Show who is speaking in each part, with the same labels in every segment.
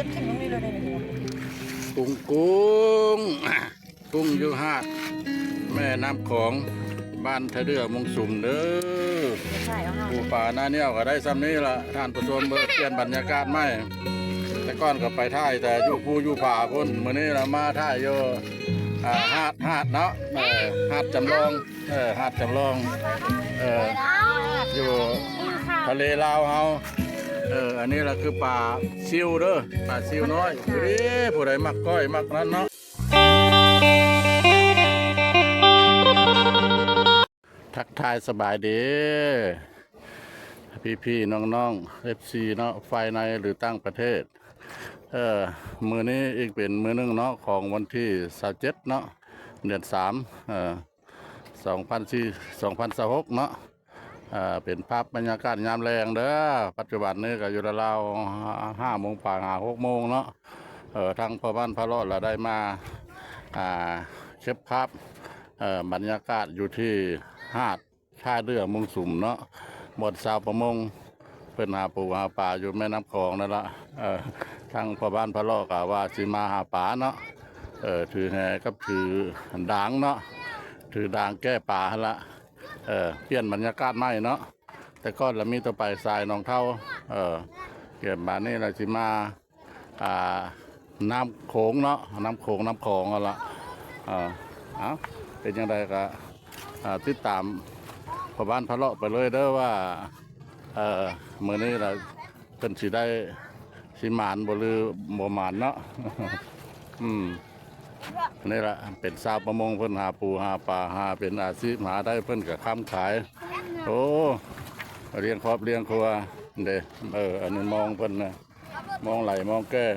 Speaker 1: ดขึ้นตรงนี้เลยเนี่ย
Speaker 2: กุ้งกุ้งอยู่หาดแม่น้ำของบ้านทะเดือมงสุมเด้อ
Speaker 1: ใช่เอา
Speaker 2: ปูป่าหน้าเนี่ยก็ได้ซ้ำนี้ละท่านผู้ชมเบอร์เปลี่ยนบรรยากาศไหมแต่ก้อนก็ไปท่ายแต่อยู่ภูอยู่ป่าพุ่นมื้อนี้เรามาท่ายอยู่หาดเนาะหาดจำลองหาดจำลองอยู่ทะเลลาวเฮาอันนี้ละคือป่าซิวเด้อป่าซิวน้อยผู้ใดมักก้อยมักนั้นเนาะทักทายสบายดีพี่น้องๆ FC เนาะไฟในหรือตั้งประเทศมือนี้อีกเป็นมือนึงเนาะของวันที่27เนาะเดือน3 2026เนาะเป็นภาพบรรยากาศยามแรงเด้อปัจจุบันนี้ก็อยู่ราว5 โมงป่า6 โมงเนาะทางพ่อบ้านพ่อรอดเราได้มาเก็บภาพบรรยากาศอยู่ที่หาดท่าเรือมุงสุมเนาะหมดสาวประมงเป็นหาปูหาปลาอยู่แม่น้ำคลองนั่นละทางพ่อบ้านพ่อรอดก็ว่าสิมาหาปลาเนาะถือแหกับถือด่างเนาะถือด่างแก้ปลาละเปลี่ยนบรรยากาศใหม่เนาะแต่ก็เรามีตัวไปทรายนองเท่าเปลี่ยนมานี่เราสิมาน้ำโขงเนาะน้ำโขงน้ำคลองเอาละเป็นยังไงก็ติดตามพ่อบ้านพะเลาะไปเลยเด้อว่าเมื่อนี้เราเป็นสิได้สิมานบ่หรือบ่มานเนาะนี่แหละเป็นสาวประมงเพิ่นหาปูหาปลาหาเป็นอาชีพหาได้เพิ่นกับค้ำขายโอ้เลี้ยงครอบเลี้ยงครัวเด้อันนี้มองเพิ่นนะมองไหลมองแก้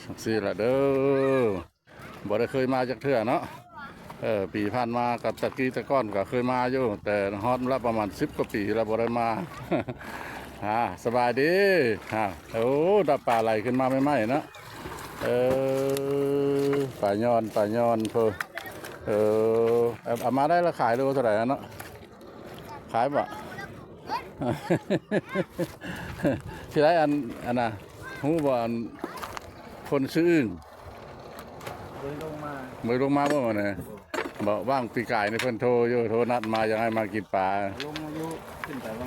Speaker 2: สักสี่ละเด้อบ่ได้เคยมาจากเทื่อเนาะปีผ่านมากับตะกี้ตะก้อนก็เคยมาอยู่แต่ฮอตละประมาณ10 กว่าปีแล้วบ่ได้มาสบายดีโอ้ดับปลาไหลขึ้นมาไม่ไหมนะปลาย้อนเพิ่นเอามาได้แล้วขายโลเท่าไหร่เนาะขายบ่ที่ไรอันน่ะหูบ่อันคนซื้ออึ่งมือลงมาเมื่อวันเนี่ยบอกว่างปีกายในเพิ่นโทรอยู่โทรนัดมายังให้มากินปลาลงมาอยู่ขึ้นแต่ว่า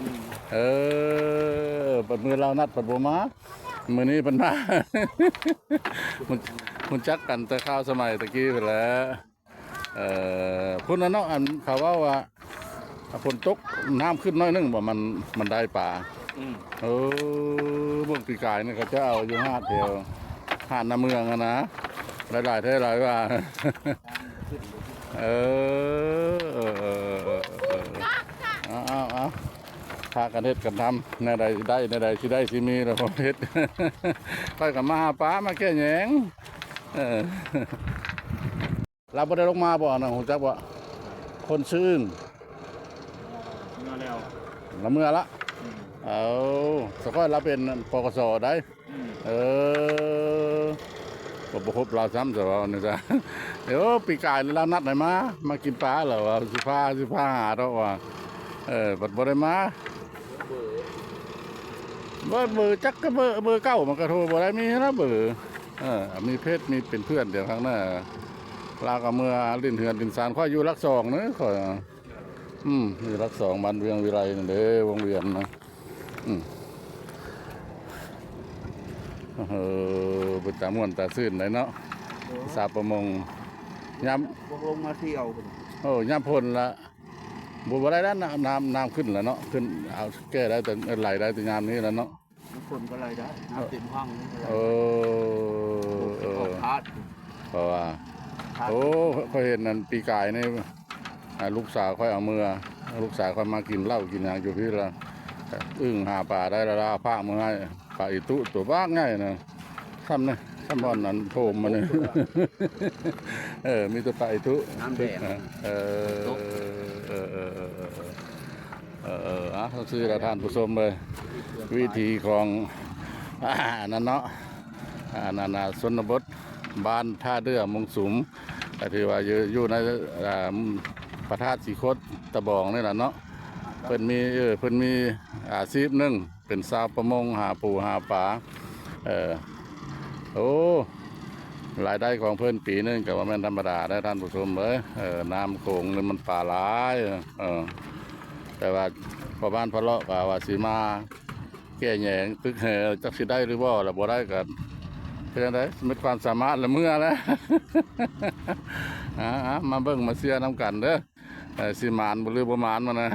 Speaker 2: ปัดมือเรานัดปัดบัวมามือนี้ปันมามันจักกันแต่ข้าวสมัยตะกี้ไปแล้วพุ่นนั่นเนาะอันเขาว่าฝนตกน้ำขึ้นน้อยนึงบอกมันได้ปลาพวกปีกายนี่เขาจะเอาอยู่5 แถวหาดน้ำเมืองนะหลายเท่าไรว่าเอาพากันเฮ็ดกันทำในใดได้ในใดที่ได้ที่มีเราพอเฮ็ดไปกับมาหาปลามาแก้แยงเราบ่ได้ลงมาบ่นะหูจักบ่คนซื่นละเมื่อละสกอยเราเป็นปกสได้บ่ครบเราซ้ำแต่ว่านี่จ้ะเดี๋ยวปีกายเรานัดไหนมากินปลาเหรอว่าสิพาหาเราว่าบัดบ่ได้มาเบอร์จักก็เบอร์เก้ามันก็โทรบ่ได้มีนะเบอร์มีเพชรมีเป็นเพื่อนเดี๋ยวครั้งหน้าลากับเมื่อลิ้นเหือนลิ้นสารค่อยอยู่รักสองเนอะค่อยอยู่รักสองบ้านเวียงวิไลนั่นเด้อวงเวียนนะเป็นตาม่วนตาซื่นเลยเนาะสาประมงย้ำลงมาเที่ยวย้ำพ่นละบัวได้แล้วน้ำขึ้นแล้วเนาะขึ้นเอาแก้ได้แต่ไหลได้แต่ยามนี้แล้วเนาะฝนก็ไหลได้น้ำเต็มห้องเพราะว่าเขาเห็นนั่นปีกายนี่ลูกสาวค่อยเอามือลูกสาวค่อยมากินเหล้ากินอย่างอยู่พี่ละหาปลาได้แล้วพามือให้ปลาอีตุตัวบ้าง่ายนะทำเนี่ยทำบอลนั้นโผล่มาเนี่ยมีตัวปลาอีตุน้ำแดงเขาซื้อทานผู้ชมเลยวิธีของนั่นเนาะนานาชนบทบ้านท่าเรือมงสุมแต่ที่ว่าอยู่ในพระธาตุสีโคตรตะบองนี่แหละเนาะเพิ่นมี อาชีพหนึ่งเป็นชาวประมงหาปูหาปลาโอ้รายได้ของเพื่อนปีนึงก็ว่าแม่นธรรมดาได้ท่านผู้ชมเลยน้ำโขงนี่มันป่าหลายแต่ว่าพอบ้านพะเลาะก็ว่าสีมาแก้แยงตึกจักสิได้หรือว่าเราบ่ได้กันเป็นไงมีความสามารถละเมื่อแล้ว มาเบิ่งมาเสียน้ำกันเด้อสิมานบ่หรือบ่มานมานะ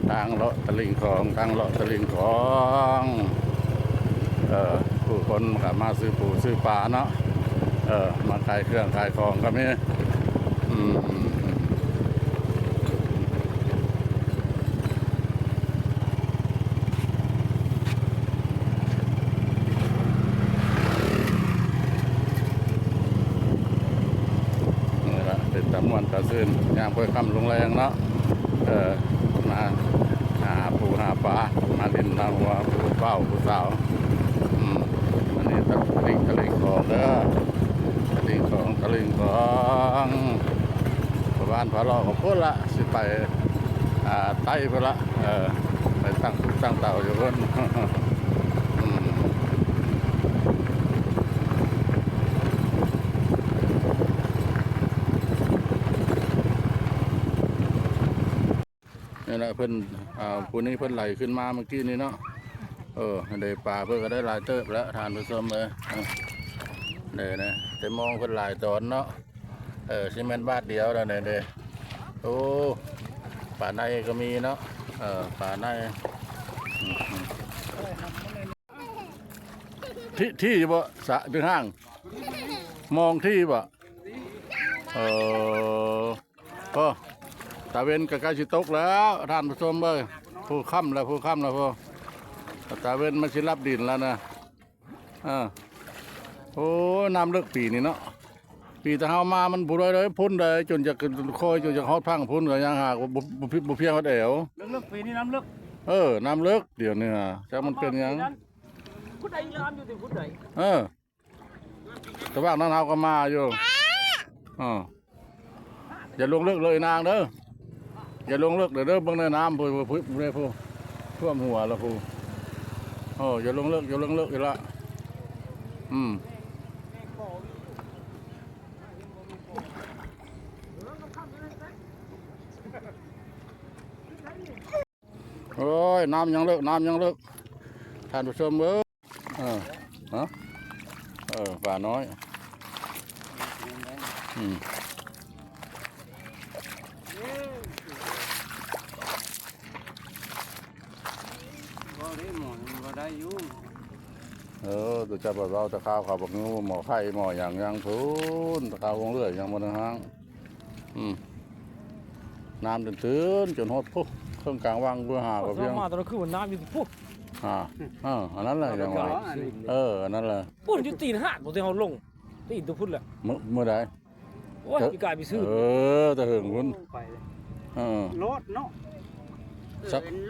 Speaker 2: ทางเลาะตะลิงของทางเลาะตะลิงของผู้คนก็มาซื้อปูซื้อปลาเนาะมาขายเครื่องขายของก็มีนี่ละเป็นตะม่วนตะซื่นยามค่อยค่ำลงแรงเนาะมาหาปูหาปลามาดินทางหัวปูเป้าปูสาวอันนี้ตะลิงของเด้อตะลิงของบ้านพะเลาะของพุ่นละสิไปใต้พุ่นละไปตั้งเต่าอยู่พุ่นนี่แหละเพิ่นผู้นี้เพิ่นไหลขึ้นมาเมื่อกี้นี้เนาะได้ปลาเพิ่นก็ได้หลายเติบแล้วทานผู้ชมเลยเนี่ยนะแต่มองเพิ่นหลายตอนเนาะซีเมนต์บาทเดียวแล้วเนี่ยเด้โอ้ป่าในก็มีเนาะป่าในที่บ่สะถึงห้างมองที่บ่ก็ตาเวนกับกาชิตกแล้วท่านผู้ชมเอ้ยผู้ค่ำแล้วพ่อตาเวนมาชิรับดินแล้วนะโอ้น้ำเลิกปีนี่เนาะปีแต่เฮามามันบุเลยพุ่นเลยจนจะคอยจนจะฮอดพังพุ่นก็ยังหากบุเพียงเขาเดว
Speaker 1: เลิกปีนี้น้ำเลิก
Speaker 2: น้ำเลิกเดี๋ยวนี้จะมันเป็นยัง
Speaker 1: พุทธใดน้ำอยู่ที่พุทธใด
Speaker 2: แต่ว่านั้นเฮาก็มาอยู่อย่าลงเลิกเลยนางเด้ออย่าลงเลิกเด้อเบิ่งในน้ำผู้ท่วมหัวแล้วผู้อย่าลงเลิกอีกละโอ้ยน้ำยังเลิกท่านผู้ชมเอ้ยป่าน้อยตัวจับเราตะข้าวเขาบอกงูหมอไข่หมออย่างทุนตะข้าววงเรื่อยอย่างบนห้างน้ำตื่นจนหดปุ๊บเครื่องกลางว่างเพื่อหากับเพียง
Speaker 1: มาตอนนั้นคือน้ำอยู่ที่ปุ๊บ
Speaker 2: อันนั้นแหละอย่างไรอันนั้นแหละ
Speaker 1: ปุ๊บอยู่ตีนหาดบนที่เขาลงตีนตัวพุ่นแหละ
Speaker 2: เมื่อใด
Speaker 1: โอ้ยมีการมีซื้อ
Speaker 2: แต่หึงพุ่น
Speaker 3: รถเนาะ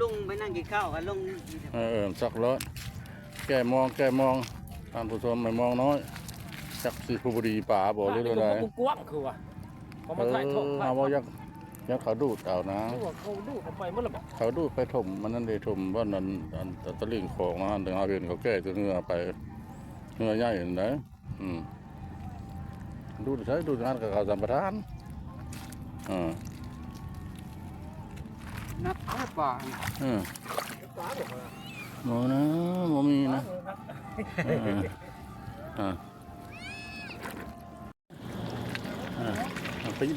Speaker 3: ลุงไปนั่งกินข้าวกันลุง
Speaker 2: สักรถแกมองท่านผู้ชมไม่มองน้อยจักสิผู้บดีป่าบ่หรืออะไร
Speaker 1: กว้างคือว่าเขามาถ่ายทอด
Speaker 2: ว่ายักเขาดูดเอานะ
Speaker 1: เขาดูเขาไปเมื่อไหร่
Speaker 2: เขาดูไปถมมันนั่นเลยถมว่านั้นตะลิ่งของนะถึงเอาเห็นเขาแก้จนเนื้อไปเนื้อใหญ่เห็นไหมดูใช้ดูงานกับเขาสัมปทาน
Speaker 3: นับป่า
Speaker 2: โมนะโมมีนะ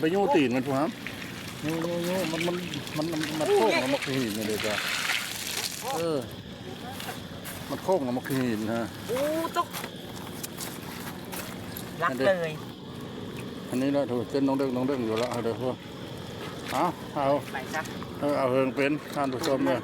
Speaker 2: ไปโยตีนมันถูกครับโยมันโค้งแล้วมันขี้หินเลยจ้ะมันโค้งแล้วมันขี้หินฮะ
Speaker 3: โอ้ตุ๊กรักเลย
Speaker 2: อันนี้เราถูกเส้นน้องเด้งอยู่แล้วเดี๋ยวพวกเอาเฮิงเป็นท่านผู้ชมเลย